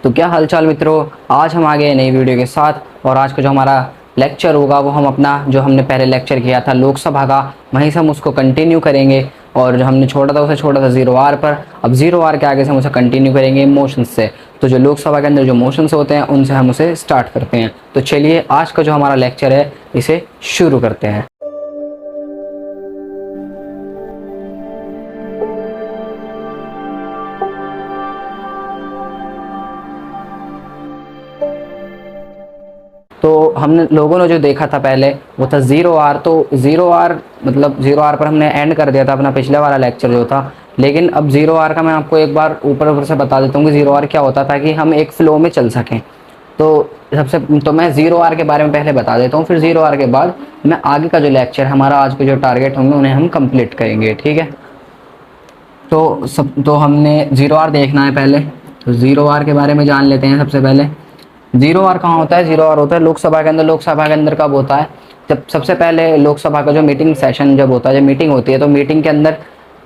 तो क्या हालचाल मित्रों, आज हम आ गए नई वीडियो के साथ। और आज का जो हमारा लेक्चर होगा वो हम अपना जो हमने पहले लेक्चर किया था लोकसभा का, वहीं से हम उसको कंटिन्यू करेंगे। और जो हमने छोड़ा था उसे छोड़ा था 0R पर, अब 0R के आगे से हम उसे कंटिन्यू करेंगे मोशंस से। तो जो लोकसभा के अंदर जो मोशंस होते हैं उनसे हम उसे स्टार्ट करते हैं। तो चलिए आज का जो हमारा लेक्चर है इसे शुरू करते हैं। तो हमने लोगों ने जो देखा था पहले वो था 0R। तो 0R मतलब 0R पर हमने एंड कर दिया था अपना पिछले वाला लेक्चर जो था। लेकिन अब 0R का मैं आपको एक बार ऊपर से बता देता हूँ कि 0R क्या होता था, कि हम एक फ्लो में चल सकें। तो सबसे तो मैं 0R के बारे में पहले बता देता हूँ, फिर 0R के बाद मैं आगे का जो लेक्चर हमारा आज के जो टारगेट होंगे उन्हें हम कंप्लीट करेंगे, ठीक है। तो हमने 0R देखना है पहले। तो 0R के बारे में जान लेते हैं सबसे पहले। 0R कहाँ होता है? 0R होता है लोकसभा के अंदर। लोकसभा के अंदर कब होता है? जब सबसे पहले लोकसभा का जो मीटिंग सेशन जब होता है, जब मीटिंग होती है, तो मीटिंग के अंदर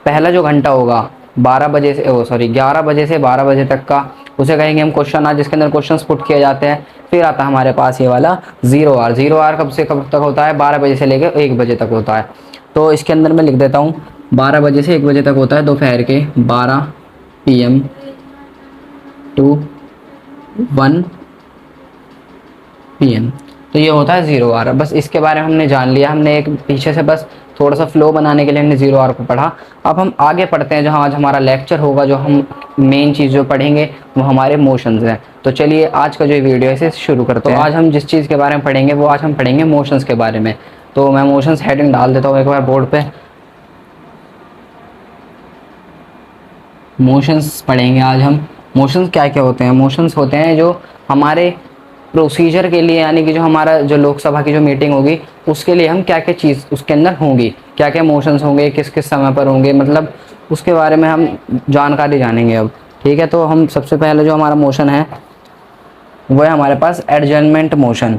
पहला जो घंटा होगा 12 बजे से 11 बजे से 12 बजे तक का, उसे कहेंगे हम क्वेश्चन आवर, जिसके अंदर क्वेश्चंस पुट किए जाते हैं। फिर आता है हमारे पास ये वाला 0R। 0R कब से कब तक होता है? 12 बजे से लेकर 1 बजे तक होता है। तो इसके अंदर मैं लिख देता हूँ 12 बजे से 1 बजे तक होता है, दोपहर के 12 PM टू 1 PM। तो ये होता है 0R। बस इसके बारे में हमने जान लिया, हमने एक पीछे से बस थोड़ा सा फ्लो बनाने के लिए हमने 0R को पढ़ा। अब हम आगे पढ़ते हैं, जहाँ आज हमारा लेक्चर होगा, जो हम मेन चीज़ जो पढ़ेंगे वो हमारे मोशंस हैं। तो चलिए आज का जो वीडियो है इसे शुरू करते हैं। तो आज हम जिस चीज़ के बारे में पढ़ेंगे वो आज हम पढ़ेंगे मोशंस के बारे में। तो मैं मोशंस हेडिंग डाल देता हूँ एक बार बोर्ड पे। मोशंस पढ़ेंगे आज हम। मोशंस क्या क्या होते हैं? मोशंस होते हैं जो हमारे प्रोसीजर के लिए, यानी कि जो हमारा जो लोकसभा की जो मीटिंग होगी उसके लिए हम क्या क्या चीज़ उसके अंदर होंगी, क्या क्या मोशंस होंगे, किस किस समय पर होंगे, मतलब उसके बारे में हम जानकारी जानेंगे अब, ठीक है। तो हम सबसे पहले जो हमारा मोशन है वो है हमारे पास एडजर्नमेंट मोशन।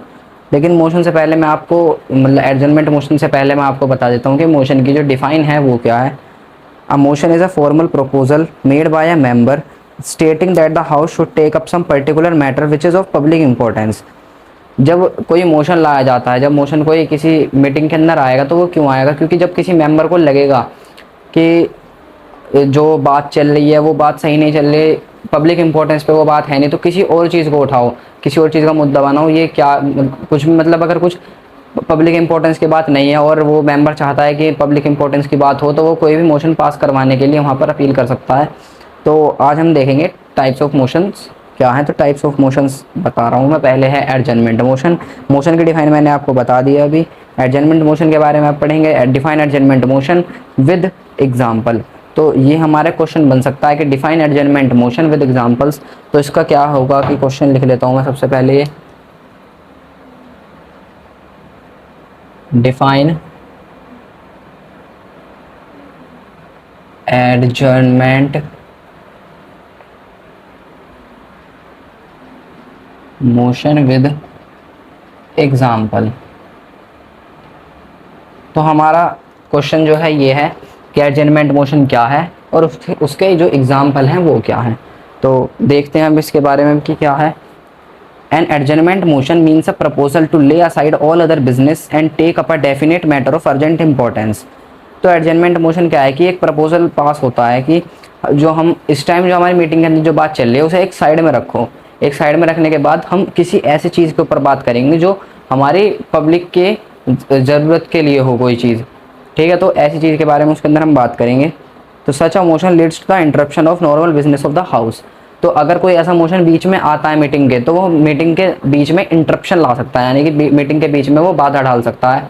लेकिन मोशन से पहले मैं आपको, मतलब एडजर्नमेंट मोशन से पहले मैं आपको बता देता हूँ कि मोशन की जो डिफाइन है वो क्या है। A motion is a formal proposal made by a member stating that the house should take up some particular matter which is of public importance। जब कोई मोशन लाया जाता है, जब मोशन कोई किसी मीटिंग के अंदर आएगा, तो वो क्यों आएगा? क्योंकि जब किसी मेंबर को लगेगा कि जो बात चल रही है वो बात सही नहीं चल रही, पब्लिक इंपॉर्टेंस पे वो बात है नहीं, तो किसी और चीज़ को उठाओ, किसी और चीज़ का मुद्दा बनाओ। ये क्या कुछ भी, मतलब अगर कुछ पब्लिक इंपॉर्टेंस की बात नहीं है और वो मेंबर चाहता है कि पब्लिक इंपॉर्टेंस की बात हो, तो वो कोई भी मोशन पास करवाने के लिए वहाँ पर अपील कर सकता है। तो आज हम देखेंगे टाइप्स ऑफ मोशंस क्या हैं। तो टाइप्स ऑफ मोशंस बता रहा हूँ मैं। पहले है एडजर्नमेंट मोशन। मोशन की डिफाइन मैंने आपको बता दिया अभी। एडजर्नमेंट मोशन के बारे में आप पढ़ेंगे, define adjournment motion with example. तो ये हमारा क्वेश्चन बन सकता है कि define adjournment motion with examples. तो इसका क्या होगा कि क्वेश्चन लिख लेता हूँ मैं सबसे पहले ये, define adjournment motion with example. तो हमारा क्वेश्चन जो है ये है कि एडजर्नमेंट मोशन क्या है और उसके जो एग्जाम्पल हैं वो क्या हैं। तो देखते हैं हम इसके बारे में कि क्या है। An adjournment motion means a proposal to lay aside all other business and take up a definite matter of urgent importance। तो एडजर्नमेंट मोशन क्या है कि एक प्रपोजल पास होता है कि जो हम इस टाइम जो हमारी मीटिंग के अंदर जो बात चल रही है उसे एक साइड में रखो। एक साइड में रखने के बाद हम किसी ऐसी चीज़ के ऊपर बात करेंगे जो हमारी पब्लिक के ज़रूरत के लिए हो कोई चीज़, ठीक है। तो ऐसी चीज़ के बारे में उसके अंदर हम बात करेंगे। तो such a motion leads to the interruption of normal business of the house. तो अगर कोई ऐसा मोशन बीच में आता है मीटिंग के, तो वो मीटिंग के बीच में इंटरप्शन ला सकता है, यानी कि मीटिंग के बीच में वो बाधा डाल सकता है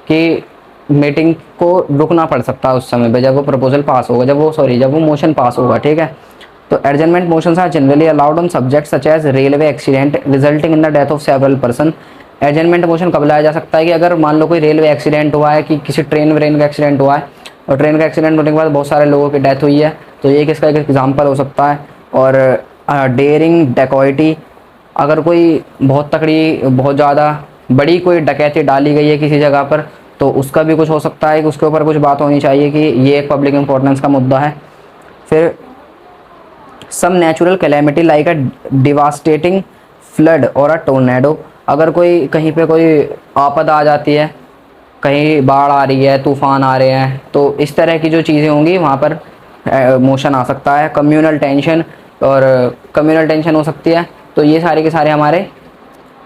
कि मीटिंग को रुकना पड़ सकता है उस समय पे, जब वो प्रपोजल पास होगा, जब वो मोशन पास होगा, ठीक है। तो adjournment motions are generally allowed on subject such as railway accident resulting in the death of several person. Adjournment motion कब लाया जा सकता है? कि अगर मान लो कोई रेलवे एक्सीडेंट हुआ है, कि किसी ट्रेन का एक्सीडेंट हुआ है और ट्रेन का एक्सीडेंट होने के बाद बहुत सारे लोगों की डेथ हुई है, तो ये किसका एक एग्जाम्पल हो सकता है। और डेयरिंग डेकॉइटी, अगर कोई बहुत तकड़ी, बहुत ज़्यादा बड़ी कोई डकैती डाली गई है किसी जगह पर, तो उसका भी कुछ हो सकता है कि उसके ऊपर कुछ बात होनी चाहिए कि ये एक पब्लिक इंपॉर्टेंस का मुद्दा है। फिर some natural calamity like a devastating flood और अ टोर्नेडो, अगर कोई कहीं पे कोई आपदा आ जाती है, कहीं बाढ़ आ रही है, तूफान आ रहे हैं, तो इस तरह की जो चीज़ें होंगी वहाँ पर मोशन आ सकता है। कम्युनल टेंशन, और कम्युनल टेंशन हो सकती है। तो ये सारे के सारे हमारे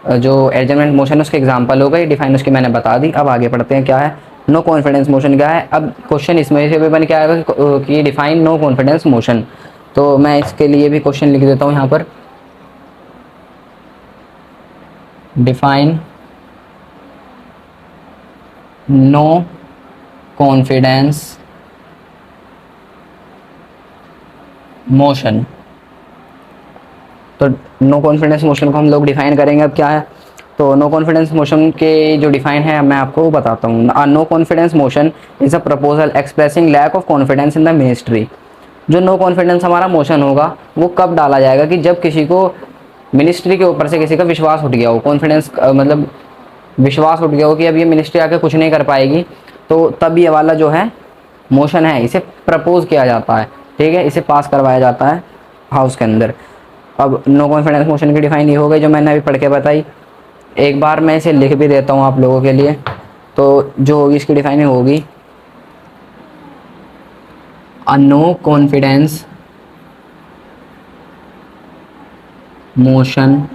जो एडजमेंट मोशन है उसके एग्जांपल हो गए, डिफाइन उसकी मैंने बता दी। अब आगे पढ़ते हैं क्या है नो कॉन्फिडेंस मोशन क्या है। अब क्वेश्चन इसमें से भी बन के आएगा कि डिफाइन नो कॉन्फिडेंस मोशन। तो मैं इसके लिए भी क्वेश्चन लिख देता हूँ यहाँ पर, डिफाइन नो कॉन्फिडेंस मोशन। तो नो कॉन्फिडेंस मोशन को हम लोग डिफाइन करेंगे। अब क्या है, तो नो कॉन्फिडेंस मोशन के जो डिफाइन है मैं आपको बताता हूँ। No confidence motion is a proposal expressing lack of confidence in the ministry. जो नो कॉन्फिडेंस हमारा मोशन होगा वो कब डाला जाएगा, कि जब किसी को मिनिस्ट्री के ऊपर से किसी का विश्वास उठ गया हो, कॉन्फिडेंस मतलब विश्वास उठ गया हो कि अब ये मिनिस्ट्री आके कुछ नहीं कर पाएगी, तो तब ये वाला जो है मोशन है इसे प्रपोज किया जाता है, ठीक है, इसे पास करवाया जाता है हाउस के अंदर। अब नो कॉन्फिडेंस मोशन की डिफाइन ये हो गई जो मैंने अभी पढ़ के बताई। एक बार मैं इसे लिख भी देता हूँ आप लोगों के लिए। तो जो होगी इसकी डिफाइन होगी a no confidence motion,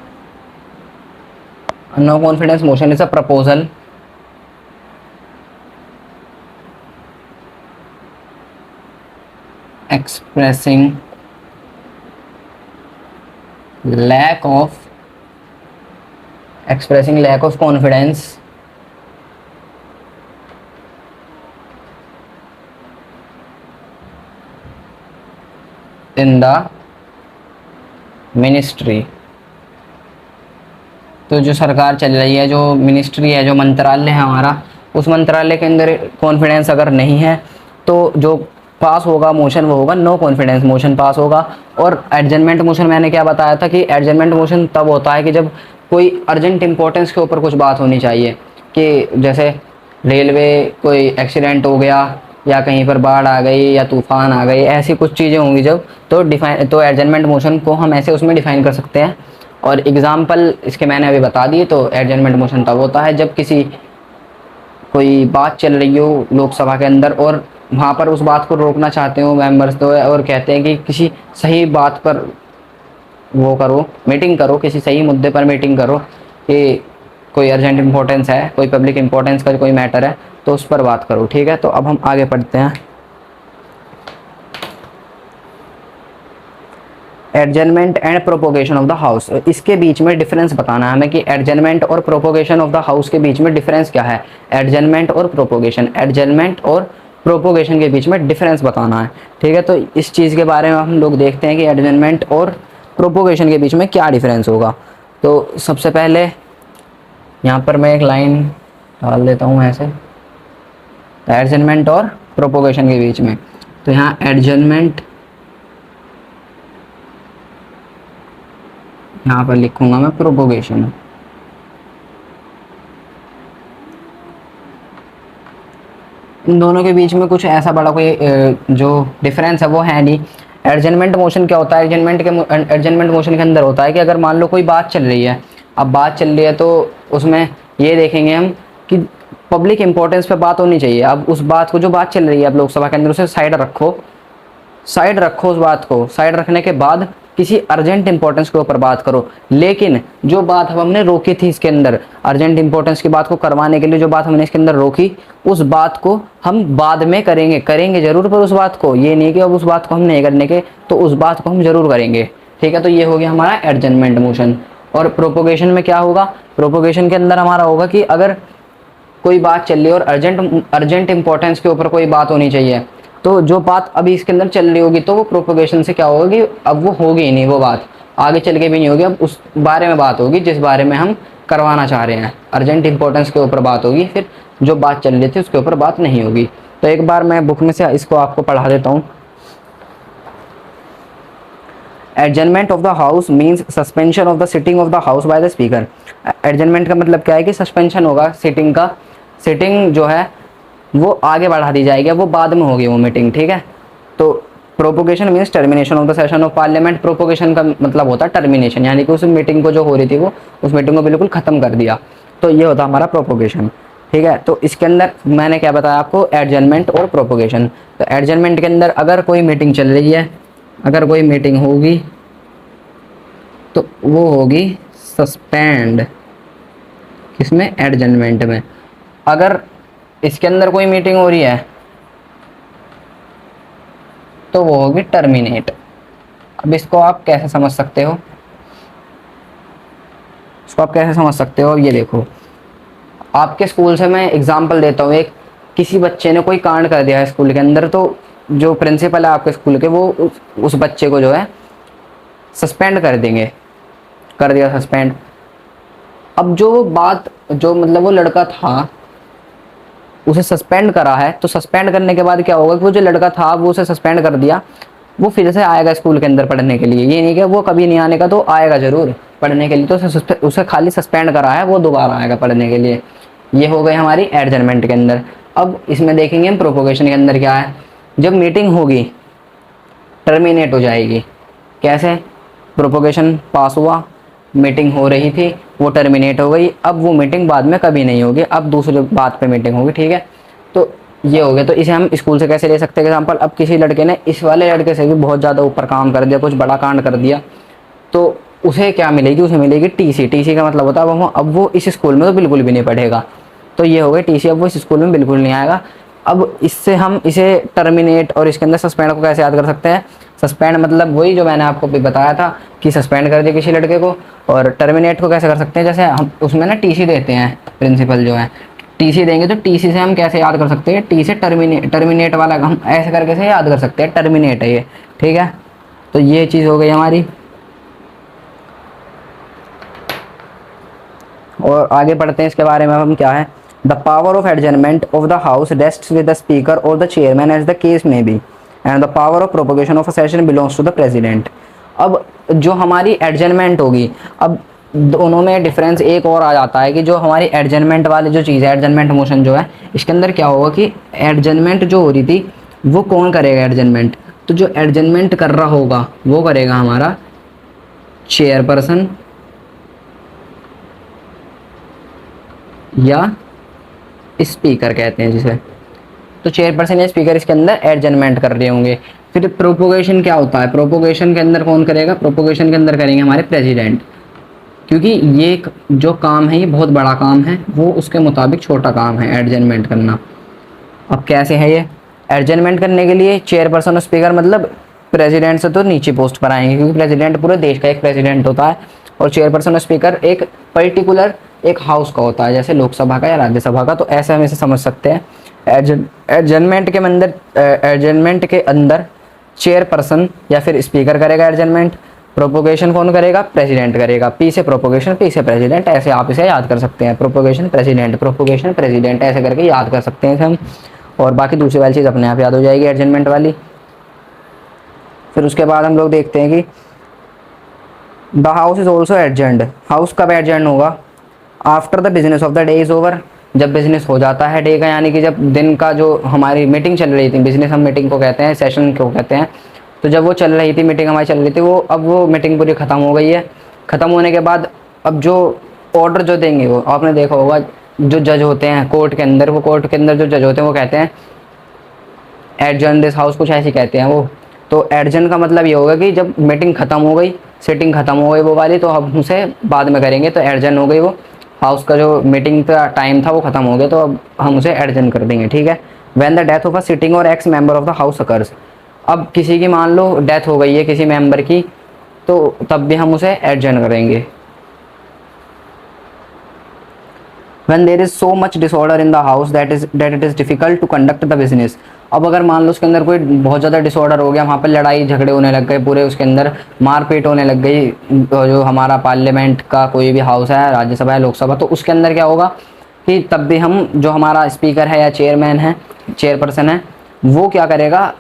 no confidence motion is a proposal expressing lack of confidence in the ministry। तो जो सरकार चल रही है, जो मिनिस्ट्री है, जो मंत्रालय है हमारा, उस मंत्रालय के अंदर कॉन्फिडेंस अगर नहीं है तो जो पास होगा मोशन वो होगा नो कॉन्फिडेंस मोशन पास होगा। और एडजमेंट मोशन मैंने क्या बताया था कि एडजमेंट मोशन तब होता है कि जब कोई अर्जेंट इंपॉर्टेंस के ऊपर कुछ बात होनी चाहिए, कि जैसे रेलवे कोई एक्सीडेंट हो गया, या कहीं पर बाढ़ आ गई, या तूफान आ गई, ऐसी कुछ चीज़ें होंगी जब, तो एडजमेंट मोशन को हम ऐसे उसमें डिफाइन कर सकते हैं। और एग्जाम्पल इसके मैंने अभी बता दिए। तो एडजमेंट मोशन तब होता है जब किसी कोई बात चल रही हो लोकसभा के अंदर और वहाँ पर उस बात को रोकना चाहते हो मेंबर्स तो, और कहते हैं कि किसी सही बात पर वो करो, मीटिंग करो, किसी सही मुद्दे पर मीटिंग करो, कि कोई अर्जेंट इंपॉर्टेंस है, कोई पब्लिक इंपॉर्टेंस का कोई मैटर है, तो उस पर बात करो, ठीक है। तो अब हम आगे पढ़ते हैं। Adjournment and propagation of the house, इसके बीच में डिफरेंस बताना है हमें कि एडजमेंट और प्रोपोगेशन ऑफ द हाउस के बीच में डिफरेंस क्या है। एडजमेंट और प्रोपोगेशन, एडजमेंट और प्रोपोगेशन के बीच में डिफरेंस बताना है, ठीक है। तो इस चीज़ के बारे में हम लोग देखते हैं कि एडजमेंट और प्रोपोगेशन के बीच में क्या डिफरेंस होगा। तो सबसे पहले यहाँ पर मैं एक लाइन डाल देता हूँ ऐसे, एडजमेंट और प्रोपोगेशन के बीच में। तो यहाँ एडजमेंट यहाँ पर लिखूंगा मैं प्रोपोगेशन। इन दोनों के बीच में कुछ ऐसा बड़ा कोई जो डिफरेंस है वो है नहीं। एडजमेंट मोशन क्या होता है, एडजमेंट मोशन के अंदर होता है कि अगर मान लो कोई बात चल रही है, अब बात चल रही है तो उसमें ये देखेंगे हम कि पब्लिक इंपॉर्टेंस पे बात होनी चाहिए। अब उस बात को, जो बात चल रही है अब लोकसभा के अंदर, उसे साइड रखो, साइड रखो, उस बात को साइड रखने के बाद किसी अर्जेंट इंपॉर्टेंस के ऊपर बात करो। लेकिन जो बात हमने रोकी थी इसके अंदर, अर्जेंट इंपॉर्टेंस की बात को करवाने के लिए जो बात हमने इसके अंदर रोकी, उस बात को हम बाद में करेंगे जरूर, पर उस बात को, ये नहीं कि अब उस बात को हम नहीं करने के, तो उस बात को हम जरूर करेंगे, ठीक है। तो ये हो गया हमारा एडजमेंट मोशन। और प्रोपोगेशन में क्या होगा, प्रोपोगेशन के अंदर हमारा होगा कि अगर कोई बात चल रही है और अर्जेंट इंपॉर्टेंस के ऊपर कोई बात होनी चाहिए, तो जो बात अभी इसके अंदर चल रही होगी तो वो प्रोपोगेशन से क्या होगी, अब वो होगी ही नहीं, वो बात आगे चल के भी नहीं होगी। अब उस बारे में बात होगी जिस बारे में हम करवाना चाह रहे हैं, अर्जेंट इंपॉर्टेंस के ऊपर बात होगी, फिर जो बात चल रही थी उसके ऊपर बात नहीं होगी। तो एक बार मैं बुक में से इसको आपको पढ़ा देता हूँ। Adjournment of the house means suspension of the sitting of the house by the speaker. Adjournment का मतलब क्या है कि सस्पेंशन होगा सिटिंग का, सिटिंग जो है वो आगे बढ़ा दी जाएगी, वो बाद में होगी वो मीटिंग, ठीक है। तो propagation means termination of the session of parliament. Propagation का मतलब होता है टर्मिनेशन, यानी कि उस मीटिंग को जो हो रही थी वो उस मीटिंग को बिल्कुल ख़त्म कर दिया, तो ये होता हमारा प्रोपोगेशन। ठीक है, तो इसके अंदर मैंने क्या बताया आपको, एडजर्नमेंट और प्रोपोगेशन। तो एडजर्नमेंट के अंदर अगर कोई मीटिंग चल रही है, अगर कोई मीटिंग होगी तो वो होगी सस्पेंड, किसमें, एडजर्नमेंट में। अगर इसके अंदर कोई मीटिंग हो रही है तो वो होगी टर्मिनेट। अब इसको आप कैसे समझ सकते हो, इसको आप कैसे समझ सकते हो, ये देखो आपके स्कूल से मैं एग्जांपल देता हूँ। एक किसी बच्चे ने कोई कांड कर दिया है स्कूल के अंदर, तो जो प्रिंसिपल है आपके स्कूल के वो उस बच्चे को जो है सस्पेंड कर देंगे, कर दिया सस्पेंड। अब जो बात, जो मतलब वो लड़का था उसे सस्पेंड करा है, तो सस्पेंड करने के बाद क्या होगा कि वो जो लड़का था वो उसे सस्पेंड कर दिया, वो फिर से आएगा स्कूल के अंदर पढ़ने के लिए। ये नहीं कि वो कभी नहीं आने का, तो आएगा जरूर पढ़ने के लिए, तो उसे खाली सस्पेंड करा है, वो दोबारा आएगा पढ़ने के लिए। ये हो गई हमारी एडजर्नमेंट के अंदर। अब इसमें देखेंगे हम प्रोपोगेशन के अंदर क्या है। जब मीटिंग होगी टर्मिनेट हो जाएगी, कैसे, प्रोपोगेशन पास हुआ, मीटिंग हो रही थी, वो टर्मिनेट हो गई, अब वो मीटिंग बाद में कभी नहीं होगी, अब दूसरे बात पे मीटिंग होगी। ठीक है, तो ये हो गया। तो इसे हम स्कूल से कैसे ले सकते हैं एग्जाम्पल, अब किसी लड़के ने इस वाले लड़के से भी बहुत ज़्यादा ऊपर काम कर दिया, कुछ बड़ा कांड कर दिया, तो उसे क्या मिलेगी, उसे मिलेगी टीसी। टीसी का मतलब होता है अब वो इस स्कूल में तो बिल्कुल भी नहीं पढ़ेगा, तो ये हो गई टीसी, अब वो इस स्कूल में बिल्कुल नहीं आएगा। अब इससे हम इसे टर्मिनेट और इसके अंदर सस्पेंड को कैसे याद कर सकते हैं। सस्पेंड मतलब वही जो मैंने आपको भी बताया था कि सस्पेंड कर दिया किसी लड़के को, और टर्मिनेट को कैसे कर सकते हैं, जैसे हम उसमें ना टीसी देते हैं, प्रिंसिपल जो है टीसी देंगे, तो टीसी से हम कैसे याद कर सकते हैं, टी से टर्मिनेट वाला हम ऐसे करके से याद कर सकते हैं, टर्मिनेट है ये। ठीक है, तो ये चीज़ हो गई हमारी। और आगे पढ़ते हैं इसके बारे में हम क्या है। The power of adjournment of the house rests with the speaker or the chairman as the case may be, and the power of prorogation of a session belongs to the president. अब जो हमारी adjournment होगी, अब दोनों में difference एक और आ जाता है कि जो हमारी एडजर्नमेंट वाली जो चीज़ है, एडजर्नमेंट मोशन जो है, इसके अंदर क्या होगा कि एडजर्नमेंट जो हो रही थी वो कौन करेगा एडजर्नमेंट, तो जो एडजर्नमेंट कर रहा होगा वो करेगा हमारा चेयरपर्सन या स्पीकर कहते हैं जिसे, तो चेयरपर्सन या स्पीकर इसके अंदर एडजर्नमेंट कर रहे होंगे। फिर प्रोपोगेशन क्या होता है, प्रोपोगेशन के अंदर कौन करेगा, प्रोपोगेशन के अंदर करेंगे हमारे प्रेसिडेंट, क्योंकि ये जो काम है ये बहुत बड़ा काम है, वो उसके मुताबिक छोटा काम है एडजर्नमेंट करना। अब कैसे है ये, एडजर्नमेंट करने के लिए चेयरपर्सन और स्पीकर मतलब प्रेसिडेंट से तो नीचे पोस्ट पर आएंगे, क्योंकि प्रेसिडेंट पूरे देश का एक प्रेसिडेंट होता है, और चेयरपर्सन और स्पीकर एक पर्टिकुलर एक हाउस का होता है, जैसे लोकसभा का या राज्यसभा का। तो ऐसे हम इसे समझ सकते हैं। एडजर्नमेंट के अंदर चेयरपर्सन या फिर स्पीकर करेगा एडजर्नमेंट, प्रोपोगेशन कौन करेगा, प्रेसिडेंट करेगा। पी से प्रोपोगेशन, पी से प्रेसिडेंट, ऐसे आप इसे याद कर सकते हैं, प्रोपोगेशन प्रेसिडेंट ऐसे करके याद कर सकते हैं हम, और बाकी दूसरी वाली चीज़ अपने आप याद हो जाएगी एडजर्नमेंट वाली। फिर उसके बाद हम लोग देखते हैं कि the house is also adjourned. House कब एडजर्न होगा, after the business of the day is over, जब बिजनेस हो जाता है डे का, यानी कि जब दिन का जो हमारी मीटिंग चल रही थी, बिजनेस हम मीटिंग को कहते हैं, सेशन को कहते हैं, तो जब वो चल रही थी मीटिंग हमारी चल रही थी, वो अब वो मीटिंग पूरी ख़त्म हो गई है। ख़त्म होने के बाद अब जो ऑर्डर जो देंगे, वो आपने देखा होगा जो जज होते हैं कोर्ट के अंदर, वो कोर्ट के अंदर जो जज होते हैं वो कहते हैं एडजर्न दिस हाउस, कुछ ऐसे कहते हैं वो। तो एडजर्न का मतलब ये होगा कि जब मीटिंग ख़त्म हो गई, सिटिंग ख़त्म हो गई वो वाली, तो हम उसे बाद में करेंगे, तो एडजर्न हो गई वो, हाउस का जो मीटिंग का टाइम था वो ख़त्म हो गया, तो अब हम उसे एडजर्न कर देंगे। ठीक है, when the death of a sitting or ex member of the house occurs, अब किसी की मान लो डेथ हो गई है किसी मेंबर की, तो तब भी हम उसे एडजर्न करेंगे। When there is so much disorder in the house that it is difficult to conduct the business, अब अगर मान लो उसके अंदर कोई बहुत ज़्यादा डिसऑर्डर हो गया, वहाँ पर लड़ाई झगड़े होने लग गए, पूरे उसके अंदर मारपीट होने लग गई, जो हमारा पार्लियामेंट का कोई भी हाउस है, राज्यसभा है, लोकसभा, तो उसके अंदर क्या होगा कि तब भी हम जो हमारा स्पीकर है या चेयरमैन है, चेयरपर्सन है, वो क्या करेगा,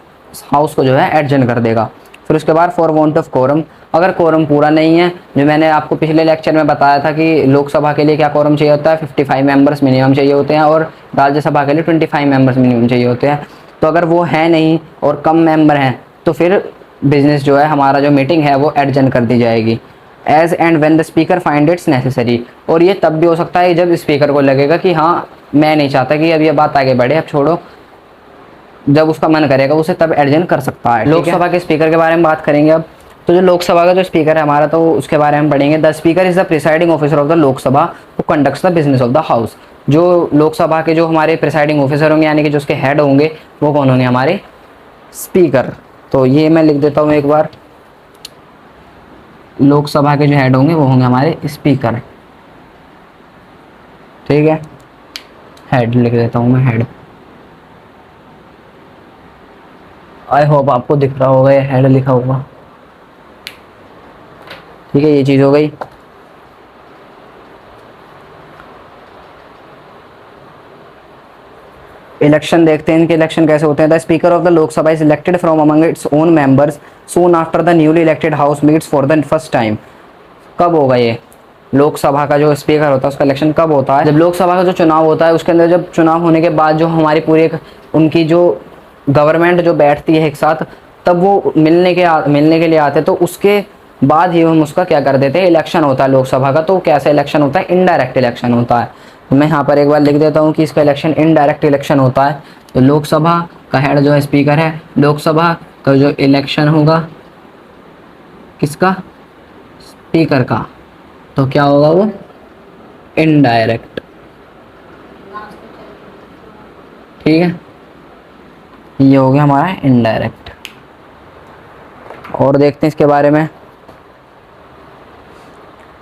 हाउस को जो है एडजर्न कर देगा। फिर उसके बाद फॉर वांट ऑफ कोरम, अगर कोरम पूरा नहीं है, जो मैंने आपको पिछले लेक्चर में बताया था कि लोकसभा के लिए क्या कोरम चाहिए होता है, 55 मेंबर्स मिनिमम चाहिए होते हैं, और राज्यसभा के लिए 25 मेंबर्स मिनिमम चाहिए होते हैं। तो अगर वो है नहीं और कम मेंबर हैं, तो फिर बिजनेस जो है हमारा जो मीटिंग है वो एडजर्न कर दी जाएगी। As and when the speaker find it's necessary, और ये तब भी हो सकता है जब स्पीकर को लगेगा कि हाँ मैं नहीं चाहता कि अब ये बात आगे बढ़े, अब छोड़ो, जब उसका मन करेगा उसे तब एडजर्न कर सकता है। लोकसभा के स्पीकर के बारे में बात करेंगे अब। तो जो लोकसभा का जो स्पीकर है हमारा, तो उसके बारे में पढ़ेंगे। The speaker is the presiding officer of the Lok Sabha who conducts the business of the house. जो लोकसभा के जो हमारे प्रिसाइडिंग ऑफिसर होंगे यानी कि जो उसके हेड होंगे वो कौन होंगे, हमारे स्पीकर। तो ये मैं लिख देता हूँ एक बार, लोकसभा के जो हेड होंगे वो होंगे हमारे स्पीकर। ठीक है, हेड लिख देता हूँ मैं, हेड। आई होप आपको दिख रहा होगा ये हेड लिखा हुआ। ठीक है, ये चीज हो गई। इलेक्शन देखते हैं, इनके इलेक्शन कैसे होते हैं। The speaker of the Lok Sabha is elected from among its own members soon after the newly elected house meets for the first time. कब होगा ये, लोकसभा का जो स्पीकर होता है उसका इलेक्शन कब होता है, जब लोकसभा का जो चुनाव होता है उसके अंदर, जब चुनाव होने के बाद जो हमारी पूरी एक उनकी जो गवर्नमेंट जो बैठती है एक साथ, तब वो मिलने के लिए आते हैं। तो उसके बाद ही हम उसका क्या कर देते हैं, इलेक्शन होता है लोकसभा का। तो कैसा इलेक्शन होता है, इनडायरेक्ट इलेक्शन होता है। तो मैं यहाँ पर एक बार लिख देता हूँ कि इसका इलेक्शन इनडायरेक्ट इलेक्शन होता है। तो लोकसभा का हेड जो है स्पीकर है, लोकसभा का जो इलेक्शन होगा किसका, स्पीकर का, तो क्या होगा वो, इनडायरेक्ट। ठीक है, ये हो गया हमारा इनडायरेक्ट। और देखते हैं इसके बारे में।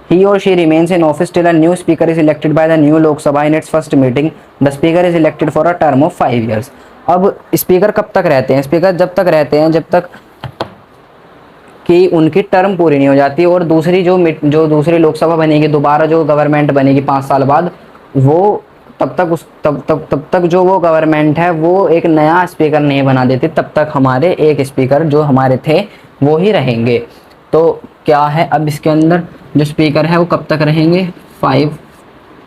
He or she remains in office till a new speaker is elected by the new Lok Sabha in its first meeting. The speaker is elected for a term of 5 years. अब speaker कब तक रहते हैं, speaker जब तक रहते हैं जब तक कि उनकी टर्म पूरी नहीं हो जाती, और दूसरी जो दूसरी लोकसभा बनेगी, दोबारा जो गवर्नमेंट बनेगी 5 साल बाद, वो तब तक जो वो गवर्नमेंट है वो एक नया स्पीकर नहीं बना देती, तब तक हमारे एक स्पीकर जो हमारे थे वो ही रहेंगे। तो क्या है अब इसके अंदर, जो स्पीकर है वो कब तक रहेंगे, 5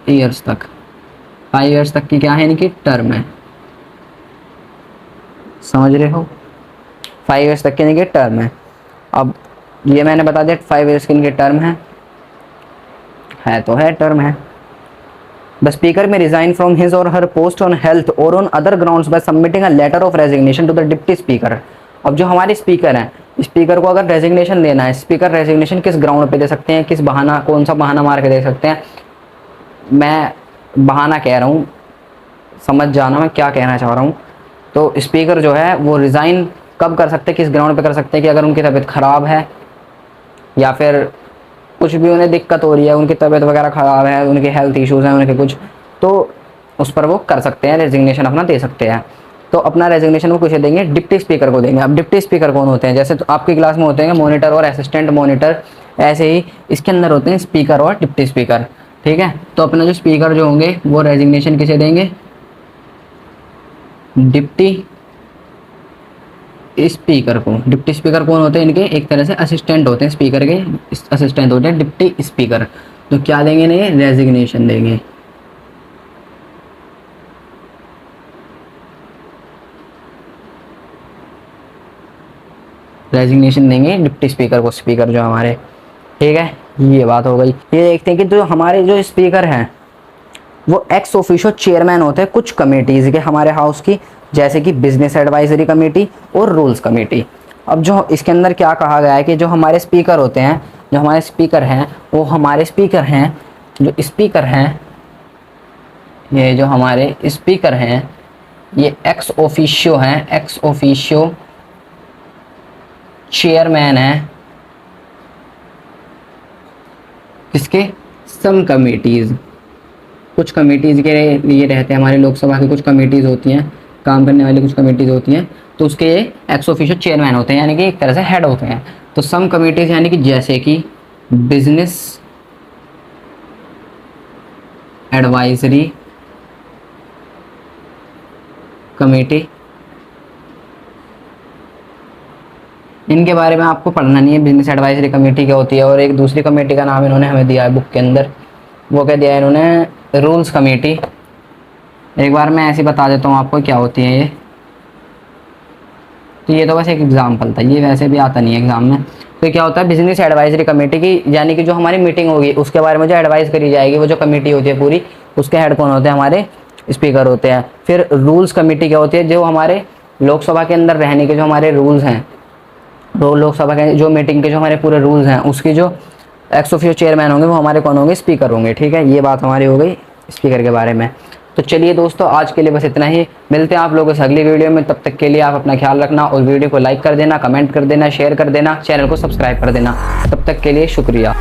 ईयर्स तक। 5 ईयर्स तक की क्या है, इनकी टर्म है, समझ रहे हो, 5 ईयर्स तक की इनकी टर्म है। अब ये मैंने बता दिया 5 ईयर्स की इनकी टर्म है तो है टर्म है। The speaker may resign from his or her post on health or on other grounds by submitting a letter of resignation to the deputy speaker. अब जो हमारे स्पीकर हैं, स्पीकर को अगर रेजिग्नेशन देना है, स्पीकर रेजिग्नेशन किस ग्राउंड पे दे सकते हैं, किस बहाना, कौन सा बहाना मार के दे सकते हैं। मैं बहाना कह रहा हूँ, समझ जाना मैं क्या कहना चाह रहा हूँ। तो स्पीकर जो है वो रिज़ाइन कब कर सकते हैं, किस ग्राउंड पे कर सकते हैं, कि अगर उनकी तबीयत ख़राब है या फिर कुछ भी उन्हें दिक्कत हो रही है, उनकी तबीयत वगैरह ख़राब है, उनके हेल्थ इश्यूज़ हैं उनके कुछ, तो उस पर वो कर सकते हैं, रेजिग्नेशन अपना दे सकते हैं। तो अपना रेजिग्नेशन वो किसे देंगे, डिप्टी स्पीकर को देंगे। अब डिप्टी स्पीकर कौन होते हैं, जैसे तो आपकी क्लास में होते हैं मॉनिटर और असिस्टेंट मॉनिटर, ऐसे ही इसके अंदर होते हैं स्पीकर और डिप्टी स्पीकर। ठीक है, तो अपना जो स्पीकर जो होंगे वो रेजिग्नेशन किसे देंगे, डिप्टी स्पीकर को। डिप्टी स्पीकर कौन होते हैं, इनके एक तरह से असिस्टेंट होते हैं, स्पीकर के असिस्टेंट होते हैं डिप्टी स्पीकर। तो क्या देंगे इन्हें, रेजिग्नेशन देंगे। रेजिग्नेशन देंगे डिप्टी स्पीकर को, स्पीकर जो हमारे। ठीक है, ये बात हो गई। ये देखते हैं कि जो हमारे जो स्पीकर हैं वो एक्स ऑफिशियो चेयरमैन होते हैं कुछ कमेटीज़ के हमारे हाउस की, जैसे कि बिजनेस एडवाइजरी कमेटी और रूल्स कमेटी। अब जो इसके अंदर क्या कहा गया है कि जो हमारे स्पीकर होते हैं, जो हमारे स्पीकर हैं वो हमारे स्पीकर हैं, जो स्पीकर हैं, ये जो हमारे स्पीकर हैं ये एक्स ऑफिशियो हैं, एक्स ऑफिशियो चेयरमैन है किसके, सम कमेटीज़, कुछ कमेटीज़ के लिए रहते हैं। हमारे लोकसभा की कुछ कमेटीज़ होती हैं, काम करने वाली कुछ कमेटीज़ होती हैं, तो उसके ये एक्स ऑफिशियो चेयरमैन होते हैं, यानी कि एक तरह से हेड होते हैं। तो सम कमेटीज़ यानी कि जैसे कि बिजनेस एडवाइजरी कमेटी, इनके बारे में आपको पढ़ना नहीं है, बिजनेस एडवाइजरी कमेटी क्या होती है। और एक दूसरी कमेटी का नाम इन्होंने हमें दिया है बुक के अंदर, वो क्या दिया है इन्होंने, रूल्स कमेटी। एक बार मैं ऐसे बता देता हूँ आपको क्या होती है ये। तो ये तो बस एक एग्जाम्पल था, ये वैसे भी आता नहीं है एग्जाम में। तो क्या होता है, बिजनेस एडवाइजरी कमेटी की, यानी कि जो हमारी मीटिंग होगी उसके बारे में जो एडवाइस करी जाएगी, वो जो कमेटी होती है पूरी, उसके हेड कौन होते हैं, हमारे स्पीकर होते हैं। फिर रूल्स कमेटी क्या होती है, जो हमारे लोकसभा के अंदर रहने के जो हमारे रूल्स हैं, तो लोकसभा के जो मीटिंग के जो हमारे पूरे रूल्स हैं, उसकी जो एक्स ऑफिशियो चेयरमैन होंगे वो हमारे कौन होंगे, स्पीकर होंगे। ठीक है, ये बात हमारी हो गई स्पीकर के बारे में। तो चलिए दोस्तों, आज के लिए बस इतना ही। मिलते हैं आप लोगों से अगली वीडियो में। तब तक के लिए आप अपना ख्याल रखना और वीडियो को लाइक कर देना, कमेंट कर देना, शेयर कर देना, चैनल को सब्सक्राइब कर देना। तब तक के लिए शुक्रिया।